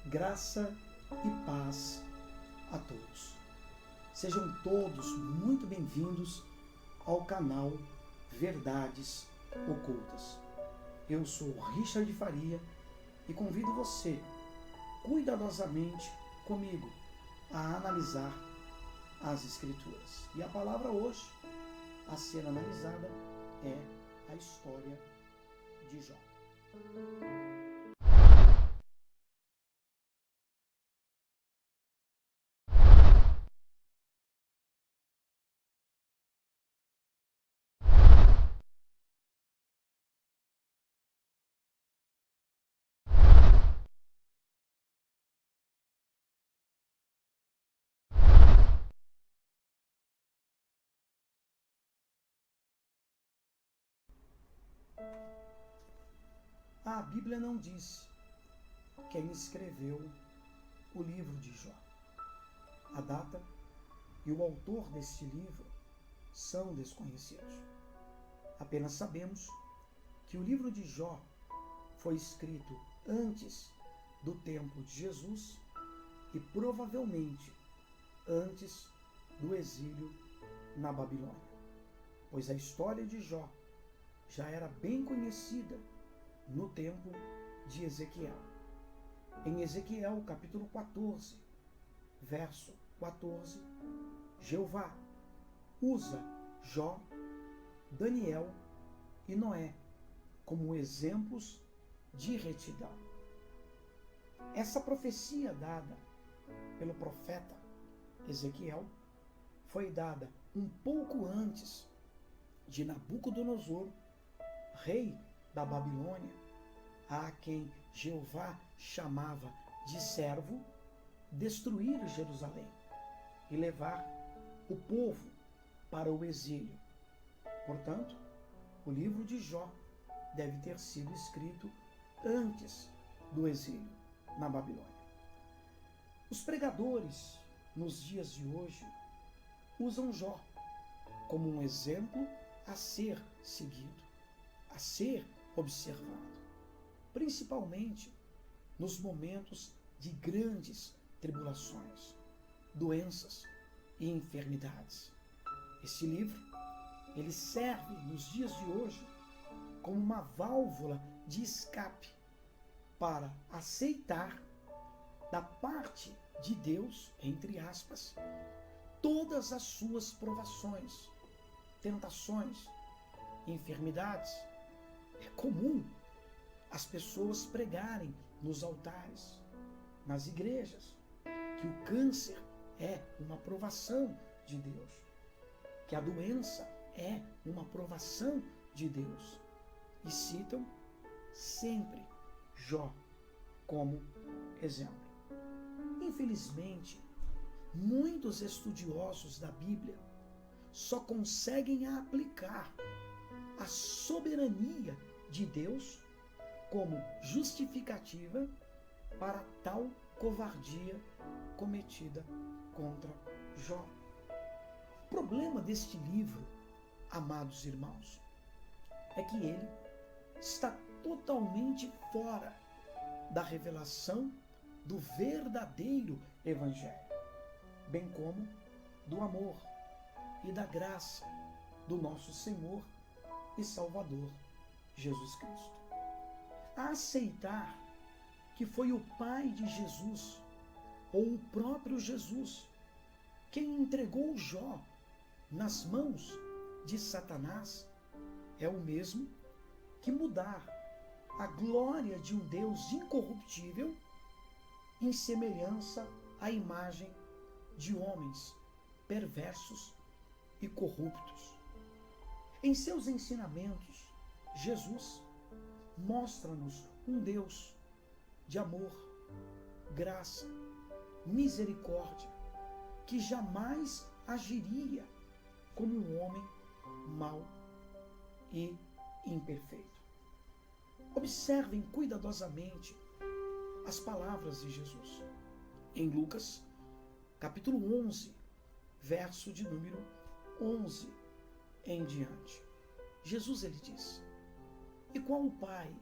Graça e paz a todos. Sejam todos muito bem-vindos ao canal Verdades Ocultas. Eu sou Richard Faria e convido você cuidadosamente comigo a analisar as Escrituras. E a palavra hoje a ser analisada é a história de Jó. A Bíblia não diz quem escreveu o livro de Jó. A data e o autor deste livro são desconhecidos. Apenas sabemos que o livro de Jó foi escrito antes do tempo de Jesus e provavelmente antes do exílio na Babilônia, pois a história de Jó já era bem conhecida no tempo de Ezequiel. Em Ezequiel, capítulo 14, verso 14, Jeová usa Jó, Daniel e Noé como exemplos de retidão. Essa profecia dada pelo profeta Ezequiel foi dada um pouco antes de Nabucodonosor, rei da Babilônia, a quem Jeová chamava de servo, destruir Jerusalém e levar o povo para o exílio. Portanto, o livro de Jó deve ter sido escrito antes do exílio na Babilônia. Os pregadores, nos dias de hoje, usam Jó como um exemplo a ser seguido, a ser observado, principalmente nos momentos de grandes tribulações, doenças e enfermidades. Esse livro, ele serve nos dias de hoje como uma válvula de escape para aceitar da parte de Deus, entre aspas, todas as suas provações, tentações, enfermidades. É comum as pessoas pregarem nos altares, nas igrejas, que o câncer é uma provação de Deus, que a doença é uma provação de Deus, e citam sempre Jó como exemplo. Infelizmente, muitos estudiosos da Bíblia só conseguem aplicar a soberania de Deus como justificativa para tal covardia cometida contra Jó. O problema deste livro, amados irmãos, é que ele está totalmente fora da revelação do verdadeiro Evangelho, bem como do amor e da graça do nosso Senhor e Salvador Jesus Cristo. A aceitar que foi o Pai de Jesus, ou o próprio Jesus, quem entregou Jó nas mãos de Satanás, é o mesmo que mudar a glória de um Deus incorruptível em semelhança à imagem de homens perversos e corruptos. Em seus ensinamentos, Jesus mostra-nos um Deus de amor, graça, misericórdia, que jamais agiria como um homem mau e imperfeito. Observem cuidadosamente as palavras de Jesus. Em Lucas, capítulo 11, verso de número 11 em diante. Jesus, ele diz: e qual o pai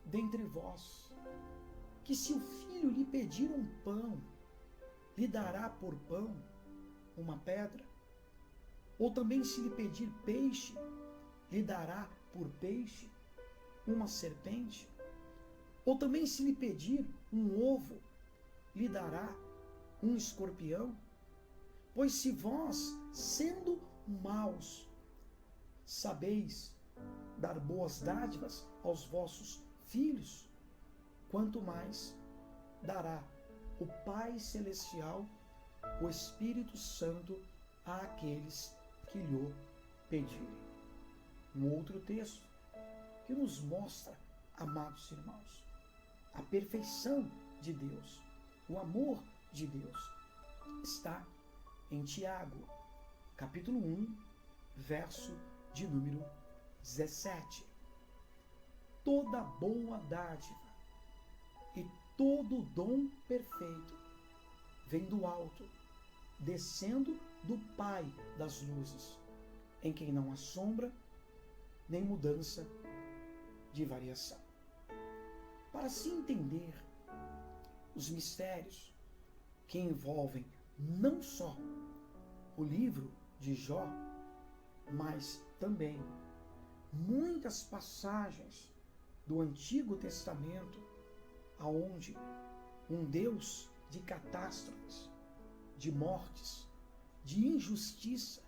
dentre vós que se o filho lhe pedir um pão, lhe dará por pão uma pedra? Ou também se lhe pedir peixe, lhe dará por peixe uma serpente? Ou também se lhe pedir um ovo, lhe dará um escorpião? Pois se vós, sendo maus, sabeis dar boas dádivas aos vossos filhos, quanto mais dará o Pai Celestial o Espírito Santo àqueles que lhe pedirem. Um outro texto que nos mostra, amados irmãos, a perfeição de Deus, o amor de Deus, está em Tiago, capítulo 1, verso de número 17. Toda boa dádiva e todo dom perfeito vem do alto, descendo do Pai das luzes, em quem não há sombra nem mudança de variação. Para se entender os mistérios que envolvem não só o livro de Jó, mas também muitas passagens do Antigo Testamento, aonde um Deus de catástrofes, de mortes, de injustiça,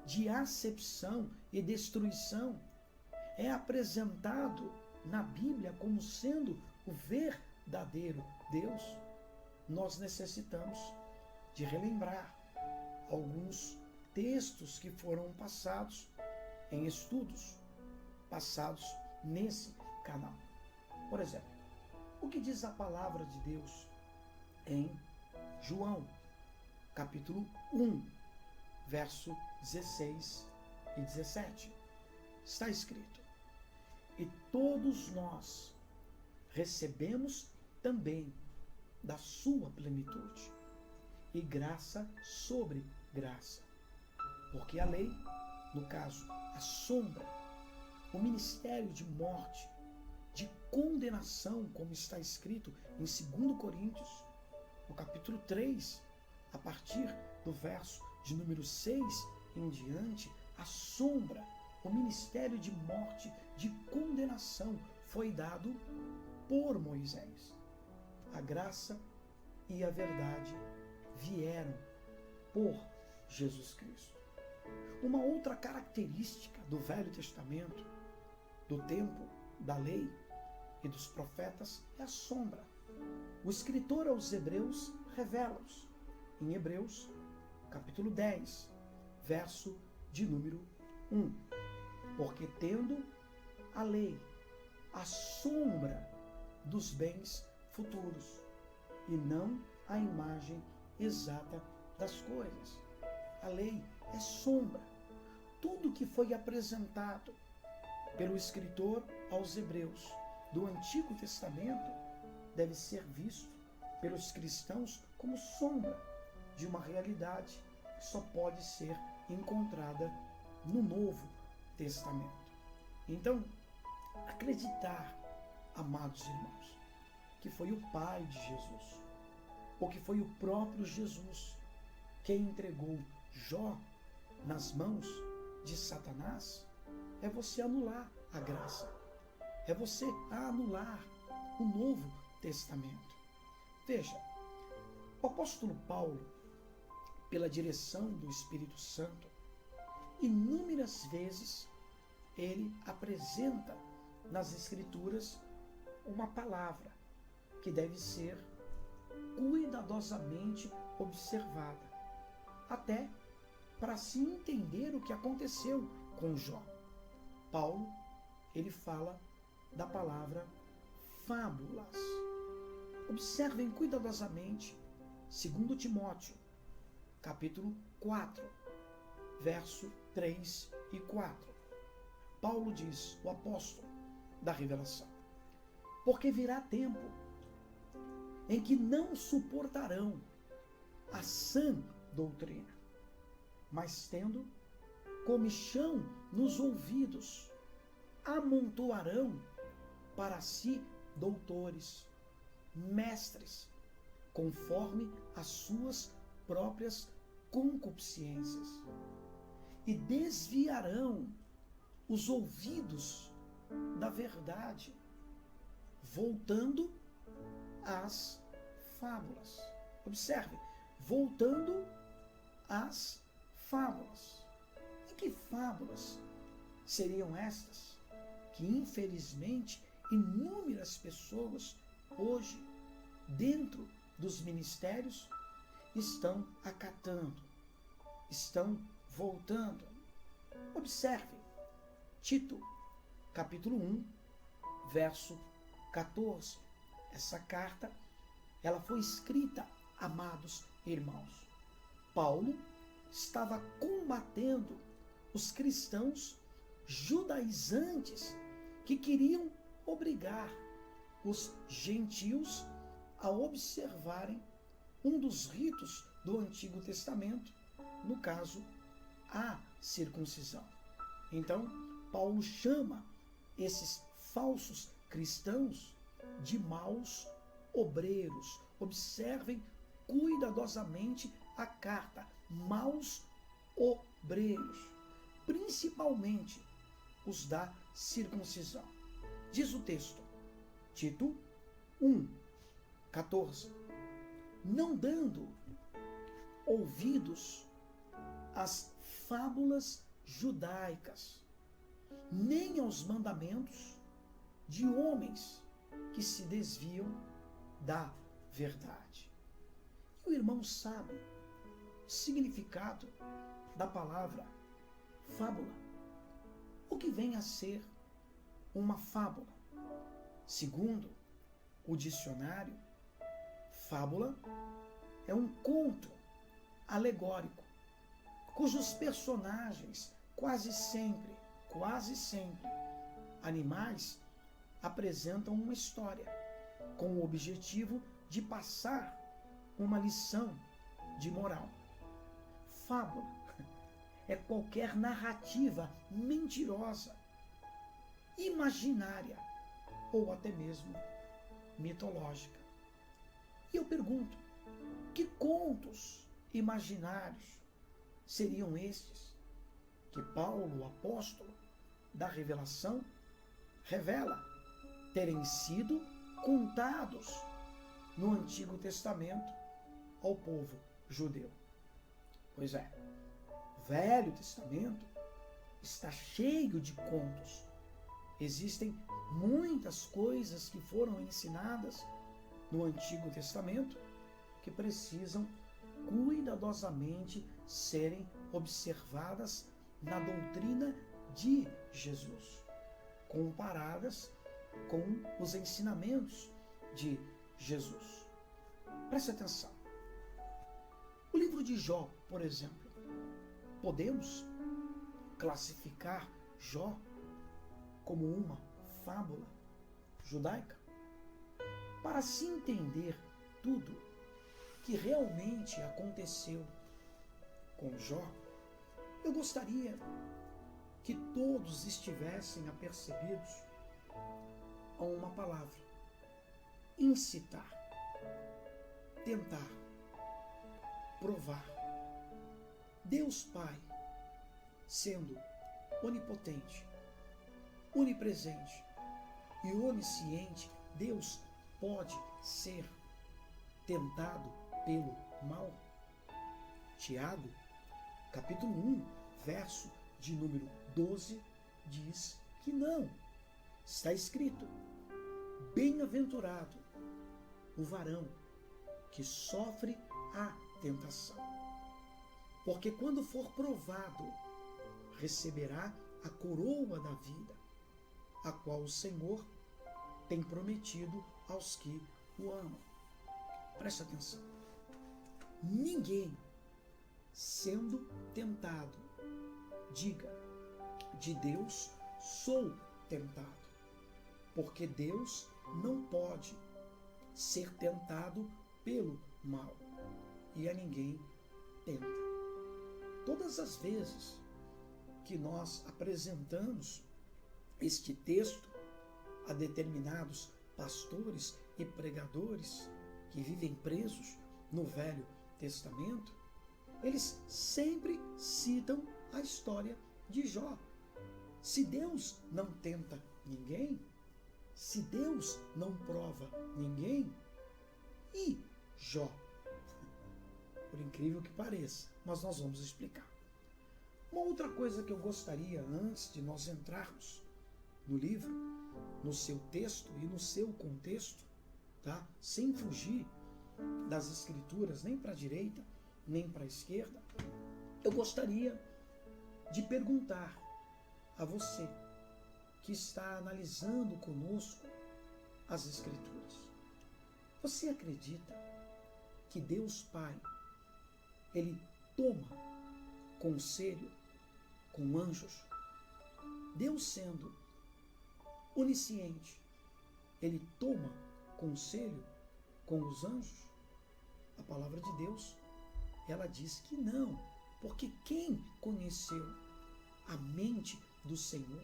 de acepção e destruição é apresentado na Bíblia como sendo o verdadeiro Deus, nós necessitamos de relembrar alguns textos que foram passados em estudos passados nesse canal. Por exemplo, o que diz a palavra de Deus em João, capítulo 1, verso 16 e 17. Está escrito: e todos nós recebemos também da sua plenitude, e graça sobre graça. Porque a lei, no caso, a sombra, o ministério de morte, de condenação, como está escrito em 2 Coríntios, no capítulo 3, a partir do verso de número 6 em diante, a sombra, o ministério de morte, de condenação, foi dado por Moisés. A graça e a verdade vieram por Jesus Cristo. Uma outra característica do Velho Testamento, do tempo da lei e dos profetas, é a sombra. O escritor aos Hebreus revela-os em Hebreus, capítulo 10, verso de número 1. Porque tendo a lei a sombra dos bens futuros, e não a imagem exata das coisas. A lei é sombra. Tudo que foi apresentado pelo escritor aos Hebreus do Antigo Testamento deve ser visto pelos cristãos como sombra de uma realidade que só pode ser encontrada no Novo Testamento. Então, acreditar, amados irmãos, que foi o Pai de Jesus, ou que foi o próprio Jesus quem entregou Jó nas mãos de Satanás, é você anular a graça, é você anular o Novo Testamento. Veja, o apóstolo Paulo, pela direção do Espírito Santo, inúmeras vezes ele apresenta nas Escrituras uma palavra que deve ser cuidadosamente observada, até para se entender o que aconteceu com Jó. Paulo, ele fala da palavra fábulas. Observem cuidadosamente 2 Timóteo, capítulo 4, verso 3 e 4. Paulo diz, o apóstolo da revelação: porque virá tempo em que não suportarão a sã doutrina, mas tendo comichão nos ouvidos, amontoarão para si doutores, mestres, conforme as suas próprias concupiscências, e desviarão os ouvidos da verdade, voltando às fábulas. Observe, voltando às fábulas. E que fábulas seriam estas que, infelizmente, inúmeras pessoas hoje, dentro dos ministérios, estão acatando, estão voltando? Observe, Tito, capítulo 1, verso 14. Essa carta, ela foi escrita, amados irmãos. Paulo estava combatendo os cristãos judaizantes que queriam obrigar os gentios a observarem um dos ritos do Antigo Testamento, no caso, a circuncisão. Então, Paulo chama esses falsos cristãos de maus obreiros. Observem cuidadosamente a carta. Maus obreiros, principalmente os da circuncisão. Diz o texto, Tito 1, 14. Não dando ouvidos às fábulas judaicas, nem aos mandamentos de homens que se desviam da verdade. E o irmão sabe o significado da palavra fábula. O que vem a ser uma fábula? Segundo o dicionário, fábula é um conto alegórico, cujos personagens quase sempre, animais, apresentam uma história com o objetivo de passar uma lição de moral. Fábula é qualquer narrativa mentirosa, imaginária ou até mesmo mitológica. E eu pergunto, que contos imaginários seriam estes que Paulo, o apóstolo da revelação, revela terem sido contados no Antigo Testamento ao povo judeu? Pois é, o Velho Testamento está cheio de contos. Existem muitas coisas que foram ensinadas no Antigo Testamento que precisam cuidadosamente serem observadas na doutrina de Jesus, comparadas com os ensinamentos de Jesus. Preste atenção. O livro de Jó, por exemplo, podemos classificar Jó como uma fábula judaica? Para se entender tudo que realmente aconteceu com Jó, eu gostaria que todos estivessem apercebidos a uma palavra: incitar, tentar, provar. Deus Pai, sendo onipotente, onipresente e onisciente, Deus pode ser tentado pelo mal? Tiago, capítulo 1, verso de número 12, diz que não. Está escrito: bem-aventurado o varão que sofre a tentação, porque quando for provado, receberá a coroa da vida, a qual o Senhor tem prometido aos que o amam. Presta atenção. Ninguém sendo tentado diga: de Deus sou tentado, porque Deus não pode ser tentado pelo mal, e a ninguém tenta. Todas as vezes que nós apresentamos este texto a determinados pastores e pregadores que vivem presos no Velho Testamento, eles sempre citam a história de Jó. Se Deus não tenta ninguém, se Deus não prova ninguém, e Jó? Por incrível que pareça, mas nós vamos explicar. Uma outra coisa que eu gostaria, antes de nós entrarmos no livro, no seu texto e no seu contexto, tá? Sem fugir das escrituras, nem para a direita, nem para a esquerda, eu gostaria de perguntar a você que está analisando conosco as escrituras. Você acredita que Deus Pai, Ele toma conselho com anjos? Deus sendo onisciente, Ele toma conselho com os anjos? A palavra de Deus, ela diz que não, porque quem conheceu a mente do Senhor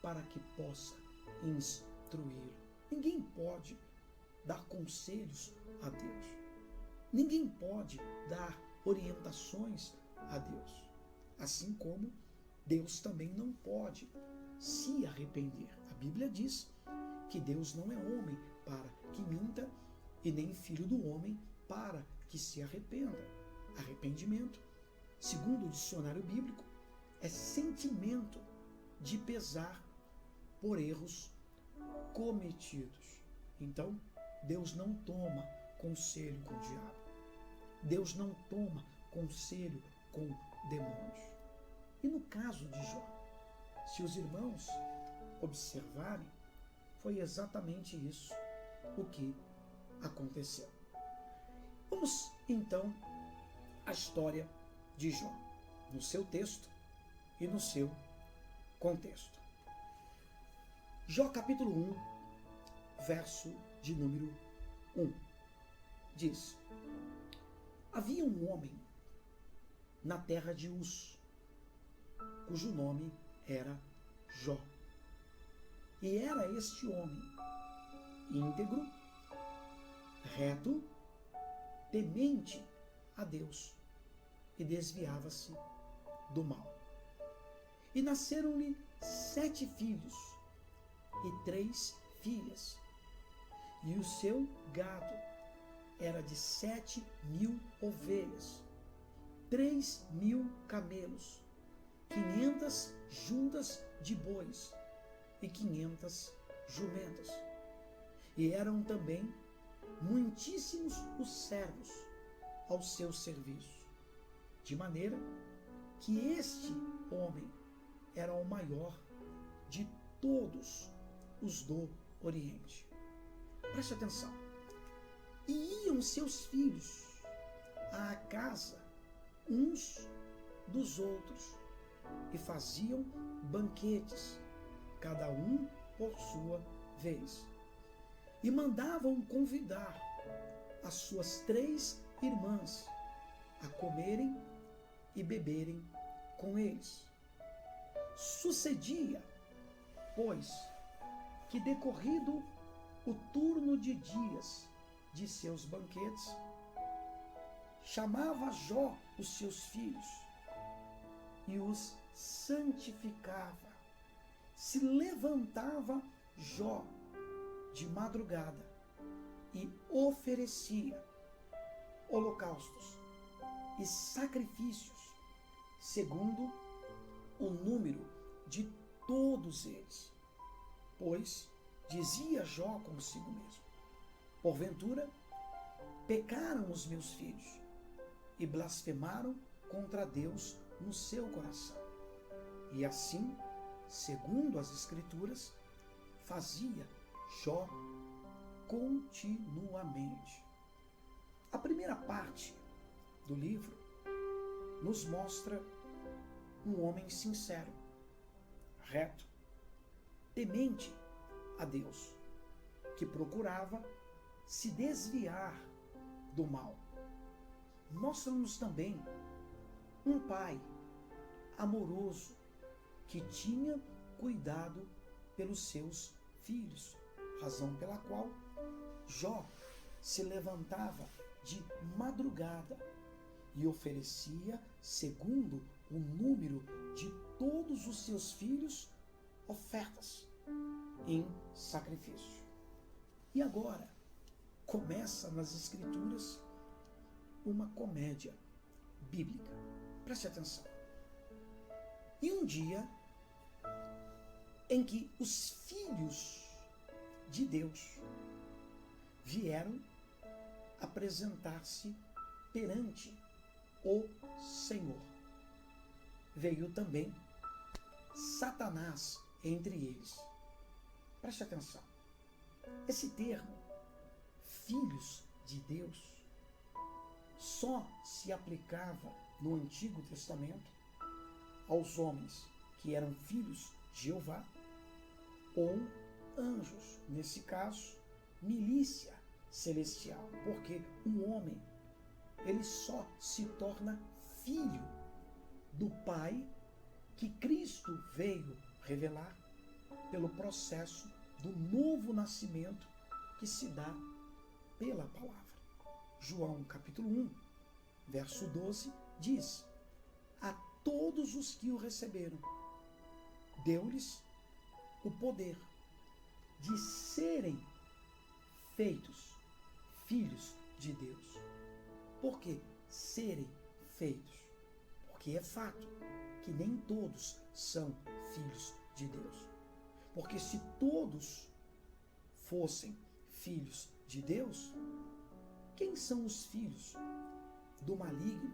para que possa instruí-lo? Ninguém pode dar conselhos a Deus. Ninguém pode dar orientações a Deus. Assim como Deus também não pode se arrepender. A Bíblia diz que Deus não é homem para que minta e nem filho do homem para que se arrependa. Arrependimento, segundo o dicionário bíblico, é sentimento de pesar por erros cometidos. Então, Deus não toma conselho com o diabo. Deus não toma conselho com demônios. E no caso de Jó, se os irmãos observarem, foi exatamente isso o que aconteceu. Vamos então à história de Jó, no seu texto e no seu contexto. Jó capítulo 1, verso de número 1, diz: havia um homem na terra de Uz, cujo nome era Jó. E era este homem íntegro, reto, temente a Deus, e desviava-se do mal. E nasceram-lhe 7 filhos e 3 filhas, e o seu gado era de 7.000 ovelhas, 3.000 camelos, 500 juntas de bois e 500 jumentas. E eram também muitíssimos os servos ao seu serviço, de maneira que este homem era o maior de todos os do Oriente. Preste atenção. E iam seus filhos à casa uns dos outros e faziam banquetes, cada um por sua vez. E mandavam convidar as suas 3 irmãs a comerem e beberem com eles. Sucedia, pois, que decorrido o turno de dias de seus banquetes, chamava Jó os seus filhos e os santificava. Se levantava Jó de madrugada e oferecia holocaustos e sacrifícios segundo o número de todos eles. Pois dizia Jó consigo mesmo: porventura pecaram os meus filhos e blasfemaram contra Deus no seu coração. E assim, segundo as Escrituras, fazia Jó continuamente. A primeira parte do livro nos mostra um homem sincero, reto, temente a Deus, que procurava se desviar do mal. Mostra-nos também um pai amoroso que tinha cuidado pelos seus filhos, razão pela qual Jó se levantava de madrugada e oferecia, segundo o número de todos os seus filhos, ofertas em sacrifício. E agora começa nas Escrituras uma comédia bíblica. Preste atenção. E um dia em que os filhos de Deus vieram apresentar-se perante o Senhor, veio também Satanás entre eles. Preste atenção. Esse termo, filhos de Deus, só se aplicava no Antigo Testamento aos homens que eram filhos de Jeová ou anjos, nesse caso, milícia celestial, porque um homem, ele só se torna filho do Pai que Cristo veio revelar pelo processo do novo nascimento que se dá pela palavra. João capítulo 1, verso 12, diz: a todos os que o receberam, deu-lhes o poder de serem feitos filhos de Deus. Por que serem feitos? Porque é fato que nem todos são filhos de Deus. Porque se todos fossem filhos de Deus, quem são os filhos do maligno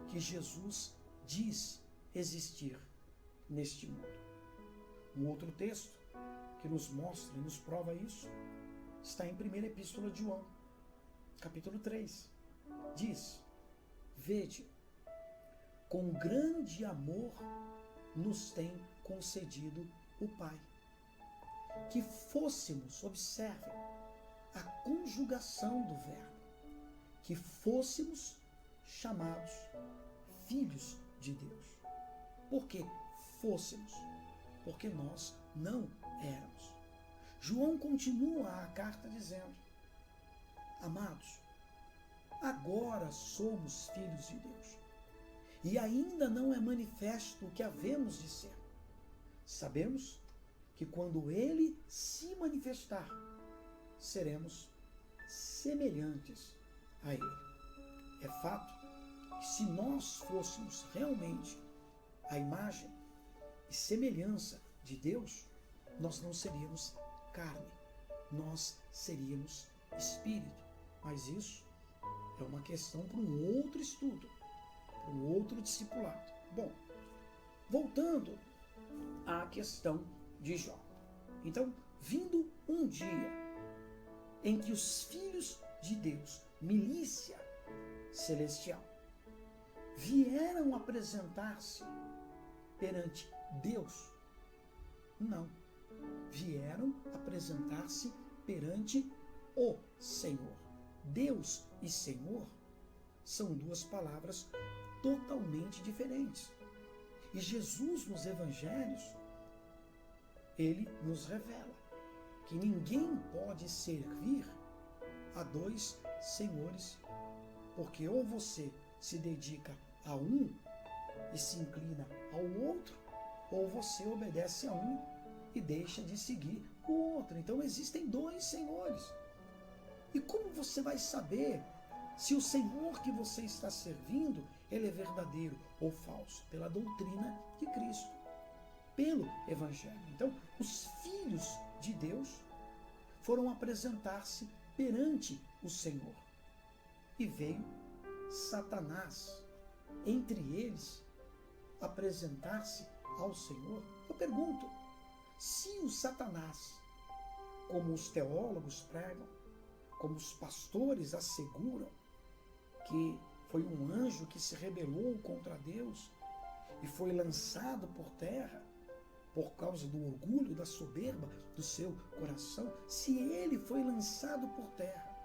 que Jesus diz existir neste mundo? Um outro texto que nos mostra e nos prova isso está em 1ª Epístola de João, capítulo 3. Diz: vede, com grande amor nos tem concedido o Pai, que fôssemos, observem, a conjugação do verbo, que fôssemos chamados filhos de Deus. Por que fôssemos? Porque nós não éramos. João continua a carta dizendo: amados, agora somos filhos de Deus, e ainda não é manifesto o que havemos de ser. Sabemos que quando ele se manifestar, seremos semelhantes a ele. É fato que se nós fôssemos realmente a imagem e semelhança de Deus, nós não seríamos carne, nós seríamos espírito. Mas isso é uma questão para um outro estudo, para um outro discipulado. Bom, voltando à questão de Jó. Então, vindo um dia em que os filhos de Deus, milícia celestial, vieram apresentar-se perante Deus, não, vieram apresentar-se perante o Senhor. Deus e Senhor são duas palavras totalmente diferentes. E Jesus, nos evangelhos, ele nos revela que ninguém pode servir a dois senhores, porque ou você se dedica a um e se inclina ao outro, ou você obedece a um e deixa de seguir o outro. Então existem dois senhores. E como você vai saber se o Senhor que você está servindo, ele é verdadeiro ou falso? Pela doutrina de Cristo, pelo Evangelho. Então, os filhos de Deus foram apresentar-se perante o Senhor. E veio Satanás, entre eles, apresentar-se ao Senhor. Eu pergunto, se o Satanás, como os teólogos pregam, como os pastores asseguram, que foi um anjo que se rebelou contra Deus e foi lançado por terra por causa do orgulho, da soberba do seu coração, se ele foi lançado por terra,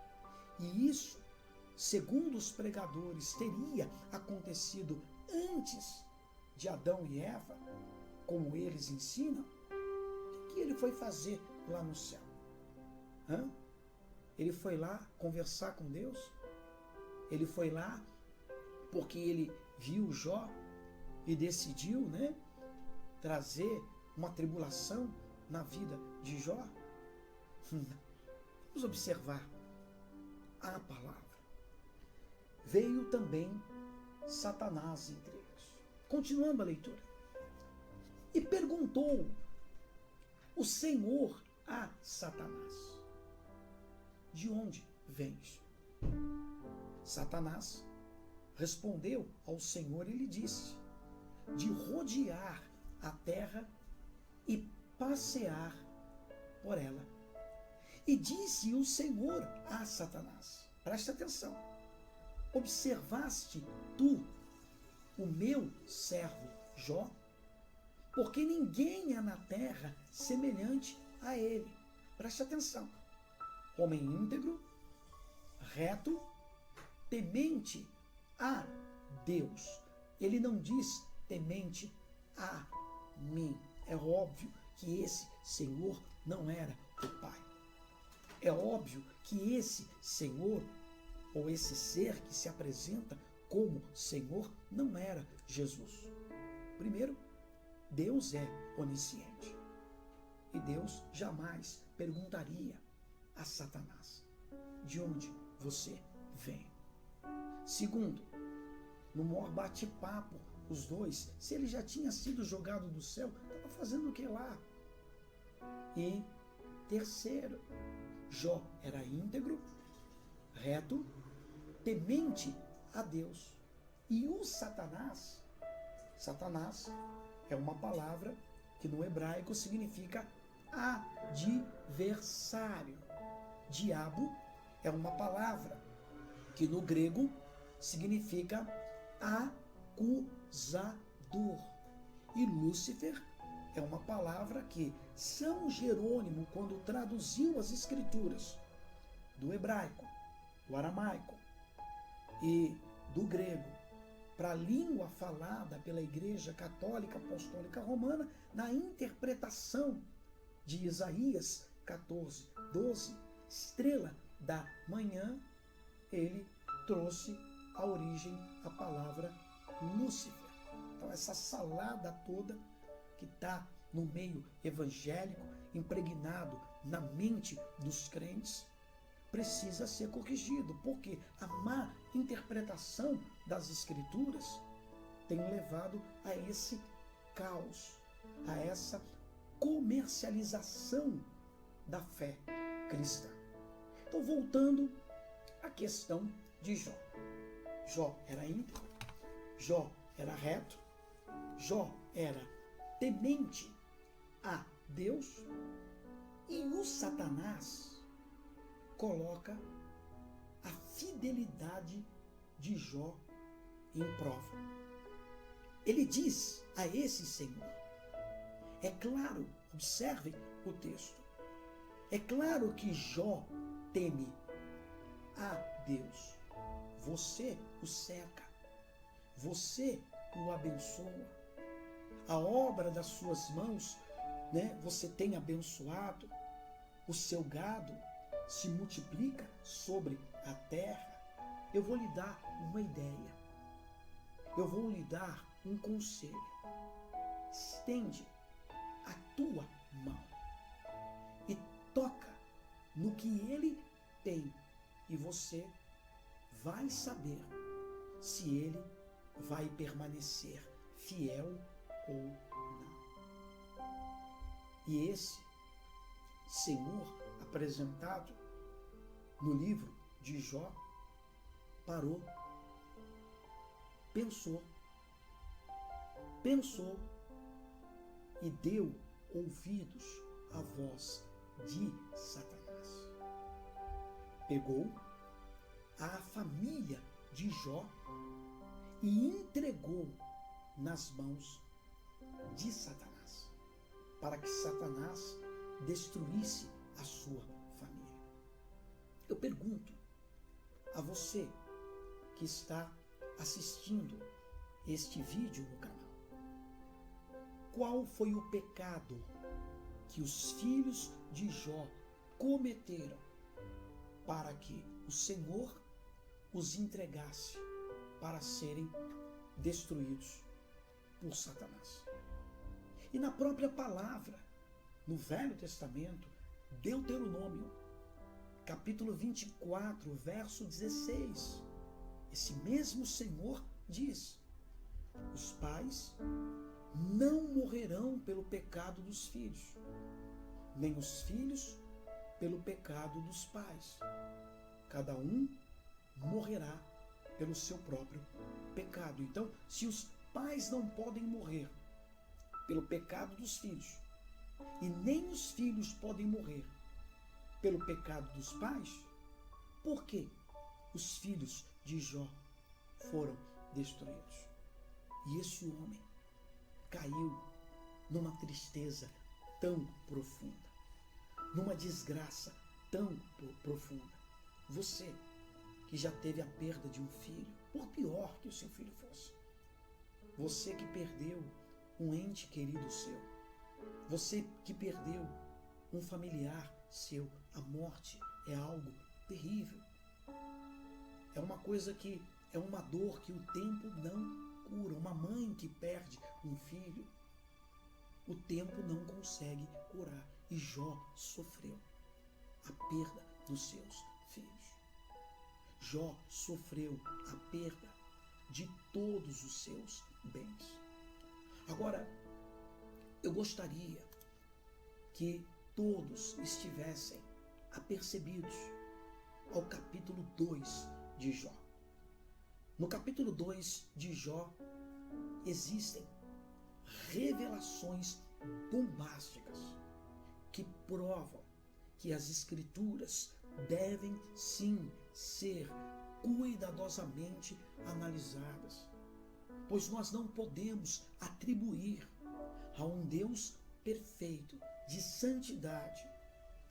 e isso, segundo os pregadores, teria acontecido antes de Adão e Eva, como eles ensinam, o que ele foi fazer lá no céu? Ele foi lá conversar com Deus? Ele foi lá porque ele viu Jó e decidiu, né, trazer uma tribulação na vida de Jó? Vamos observar a palavra. Veio também Satanás entre eles. Continuando a leitura. E perguntou o Senhor a Satanás: de onde vens? Satanás respondeu ao Senhor e lhe disse: de rodear a terra e passear por ela. E disse o Senhor a Satanás: preste atenção, observaste tu o meu servo Jó? Porque ninguém há na terra semelhante a ele. Preste atenção. Homem íntegro, reto, temente a Deus. Ele não diz temente a mim. É óbvio que esse Senhor não era o Pai. É óbvio que esse Senhor, ou esse ser que se apresenta como Senhor, não era Jesus. Primeiro, Deus é onisciente. E Deus jamais perguntaria a Satanás: de onde você vem? Segundo, no maior bate-papo, os dois, se ele já tinha sido jogado do céu, estava fazendo o que lá? E terceiro, Jó era íntegro, reto, temente a Deus. E o Satanás é uma palavra que no hebraico significa adversário. Diabo é uma palavra que no grego significa acusador. E Lúcifer é uma palavra que São Jerônimo, quando traduziu as escrituras do hebraico, do aramaico e do grego para a língua falada pela Igreja Católica Apostólica Romana, na interpretação de Isaías 14:12, estrela da manhã, ele trouxe a origem, a palavra Lúcifer. Então essa salada toda que está no meio evangélico, impregnado na mente dos crentes, precisa ser corrigido, porque a má interpretação das Escrituras tem levado a esse caos, a essa comercialização da fé cristã. Então, voltando à questão de Jó. Jó era íntegro, Jó era reto, Jó era temente a Deus, e o Satanás coloca a fidelidade de Jó em prova. Ele diz a esse Senhor, é claro, observem o texto, é claro que Jó teme a Deus. Você o cerca, você o abençoa, a obra das suas mãos, né, você tem abençoado, o seu gado se multiplica sobre a terra. Eu vou lhe dar uma ideia, eu vou lhe dar um conselho. Estende a tua mão e toca no que ele tem, e você vai saber se ele vai permanecer fiel ou não. E esse Senhor apresentado no livro de Jó parou, pensou e deu ouvidos à voz de Satanás. Pegou a família de Jó e entregou nas mãos de Satanás, para que Satanás destruísse a sua família. Eu pergunto a você que está assistindo este vídeo no canal, qual foi o pecado que os filhos de Jó cometeram para que o Senhor os entregasse para serem destruídos por Satanás. E na própria palavra, no Velho Testamento, Deuteronômio, capítulo 24, verso 16, esse mesmo Senhor diz: os pais não morrerão pelo pecado dos filhos, nem os filhos pelo pecado dos pais. Cada um morrerá pelo seu próprio pecado. Então, se os pais não podem morrer pelo pecado dos filhos, e nem os filhos podem morrer pelo pecado dos pais, por que os filhos de Jó foram destruídos? E esse homem caiu numa tristeza tão profunda, numa desgraça tão profunda. Você que já teve a perda de um filho, por pior que o seu filho fosse, você que perdeu um ente querido seu, você que perdeu um familiar seu, a morte é algo terrível. É uma coisa que é uma dor que o tempo não cura. Uma mãe que perde um filho, o tempo não consegue curar. E Jó sofreu a perda dos seus filhos. Jó sofreu a perda de todos os seus bens. Agora, eu gostaria que todos estivessem apercebidos ao capítulo 2 de Jó. No capítulo 2 de Jó existem revelações bombásticas que provam que as Escrituras devem sim ser cuidadosamente analisadas, pois nós não podemos atribuir a um Deus perfeito, de santidade,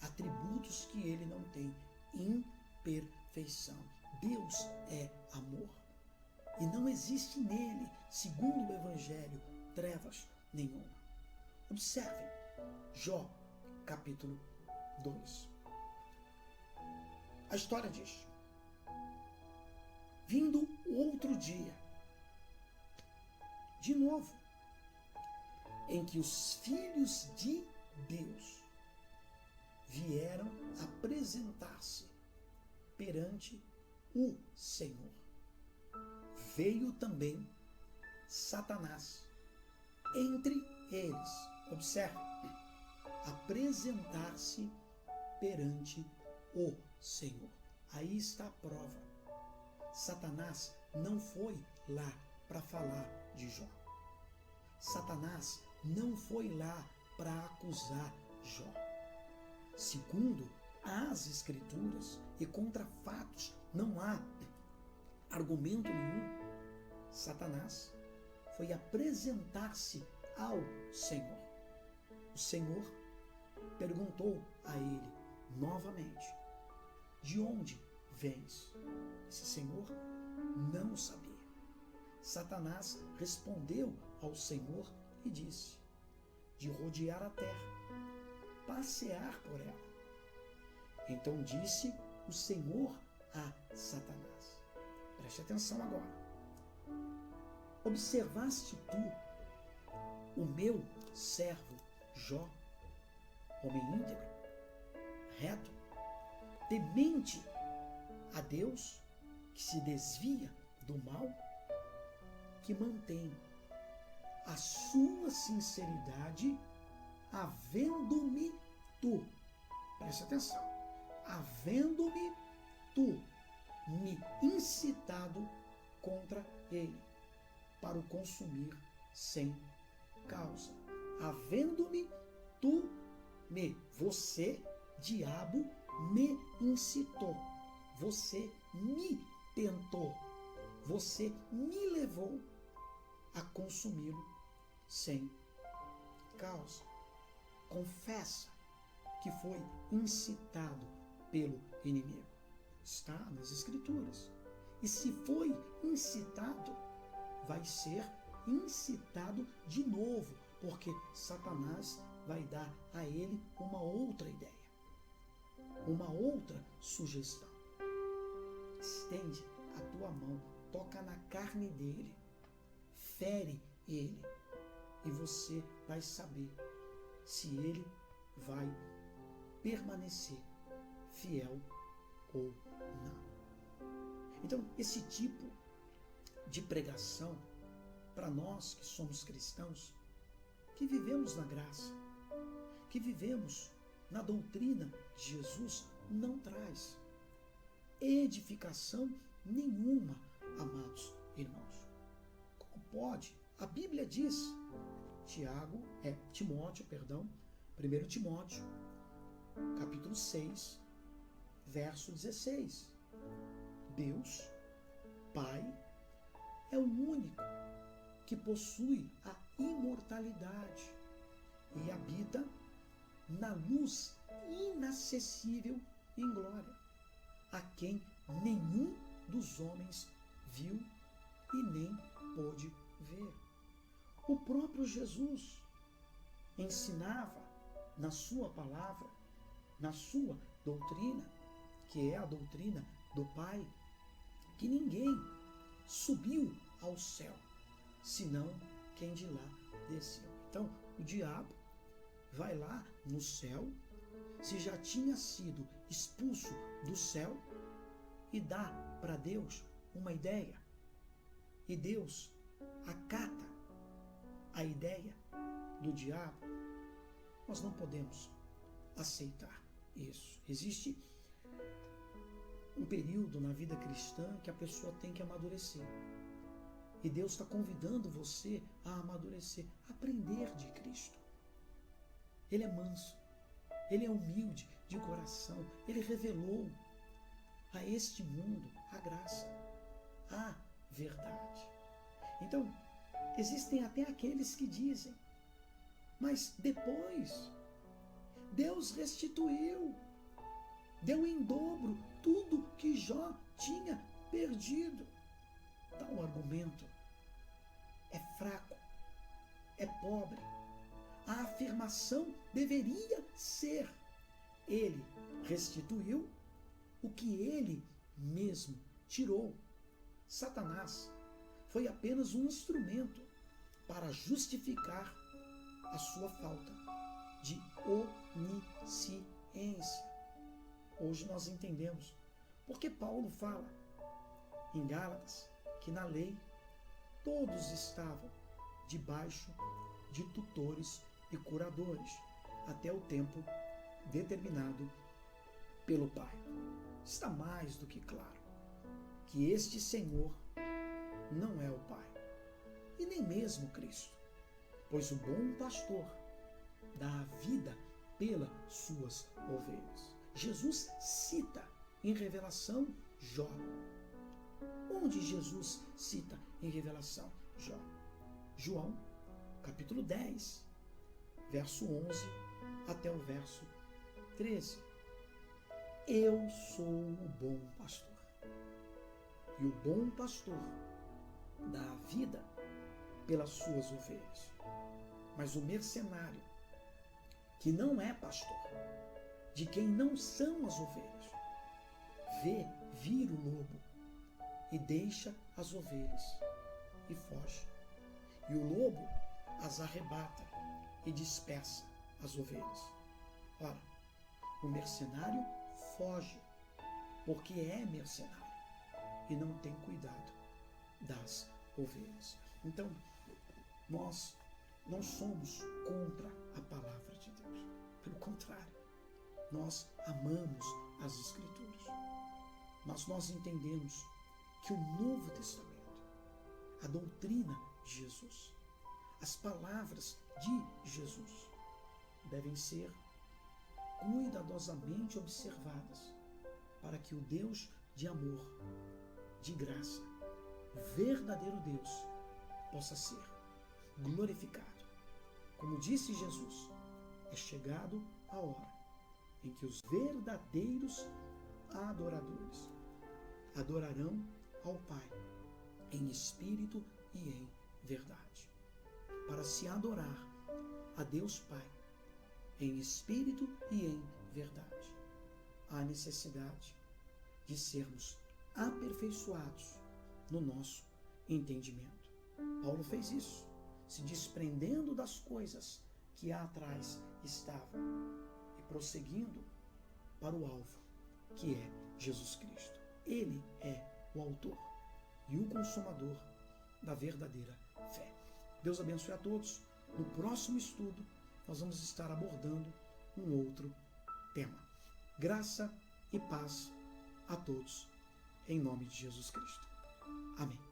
atributos que ele não tem, imperfeição. Deus é amor. E não existe nele, segundo o Evangelho, trevas nenhuma. Observem, Jó, capítulo 2. A história diz: vindo outro dia, de novo, em que os filhos de Deus vieram apresentar-se perante o Senhor, veio também Satanás entre eles. Observe, apresentar-se perante o Senhor. Aí está a prova. Satanás não foi lá para falar de Jó. Satanás não foi lá para acusar Jó. Segundo as Escrituras e contra fatos, não há argumento nenhum. Satanás foi apresentar-se ao Senhor. O Senhor perguntou a ele novamente: de onde vens? Esse Senhor não sabia. Satanás respondeu ao Senhor e disse: de rodear a terra, passear por ela. Então disse o Senhor a Satanás: preste atenção agora. Observaste tu o meu servo Jó, homem íntegro, reto, temente a Deus, que se desvia do mal, que mantém a sua sinceridade, havendo-me tu, preste atenção, havendo-me tu me incitado contra ele, para o consumir sem causa. Havendo-me tu você, diabo, me incitou, você me tentou, você me levou a consumi-lo sem causa. Confessa que foi incitado pelo inimigo. Está nas Escrituras. E se foi incitado, vai ser incitado de novo, porque Satanás vai dar a ele uma outra ideia, uma outra sugestão. estende a tua mão, toca na carne dele, fere ele, e você vai saber se ele vai permanecer fiel ou não. Então, esse tipo de pregação, para nós que somos cristãos, que vivemos na graça, que vivemos na doutrina de Jesus, não traz edificação nenhuma, amados irmãos. Como pode? A Bíblia diz, Timóteo, 1 Timóteo, capítulo 6, verso 16. Deus, Pai, é o único que possui a imortalidade e habita na luz inacessível em glória, a quem nenhum dos homens viu e nem pôde ver. O próprio Jesus ensinava na sua palavra, na sua doutrina, que é a doutrina do Pai, que ninguém subiu ao céu, senão quem de lá desceu. Então, o diabo vai lá no céu, se já tinha sido expulso do céu, e dá para Deus uma ideia. E Deus acata a ideia do diabo. Nós não podemos aceitar isso. Existe um período na vida cristã que a pessoa tem que amadurecer. E Deus está convidando você a amadurecer, a aprender de Cristo. Ele é manso, ele é humilde de coração, ele revelou a este mundo a graça, a verdade. Então, existem até aqueles que dizem, mas depois Deus restituiu, deu em dobro tudo que Jó tinha perdido. Tal argumento é fraco, é pobre. A afirmação deveria ser: ele restituiu o que ele mesmo tirou. Satanás foi apenas um instrumento para justificar a sua falta de onisciência. Hoje nós entendemos porque Paulo fala em Gálatas que na lei todos estavam debaixo de tutores e curadores até o tempo determinado pelo Pai. Está mais do que claro que este Senhor não é o Pai e nem mesmo Cristo, pois o bom pastor dá a vida pelas suas ovelhas. Jesus cita em Revelação Jó. Onde Jesus cita em Revelação Jó? João, capítulo 10, verso 11 até o verso 13. Eu sou o bom pastor, e o bom pastor dá a vida pelas suas ovelhas. Mas o mercenário, que não é pastor, de quem não são as ovelhas, vê vir o lobo e deixa as ovelhas e foge. E o lobo as arrebata e dispersa as ovelhas. Ora, o mercenário foge porque é mercenário e não tem cuidado das ovelhas. Então, nós não somos contra a palavra de Deus. Pelo contrário, nós amamos as Escrituras. Mas nós entendemos que o Novo Testamento, a doutrina de Jesus, as palavras de Jesus devem ser cuidadosamente observadas para que o Deus de amor, de graça, o verdadeiro Deus, possa ser glorificado. Como disse Jesus, é chegado a hora em que os verdadeiros adoradores adorarão ao Pai em espírito e em verdade. Para se adorar a Deus Pai em espírito e em verdade, há necessidade de sermos aperfeiçoados no nosso entendimento. Paulo fez isso, se desprendendo das coisas que atrás estavam e prosseguindo para o alvo, que é Jesus Cristo. Ele é o autor e o consumador da verdadeira fé. Deus abençoe a todos. No próximo estudo, nós vamos estar abordando um outro tema. Graça e paz a todos, em nome de Jesus Cristo. Amém.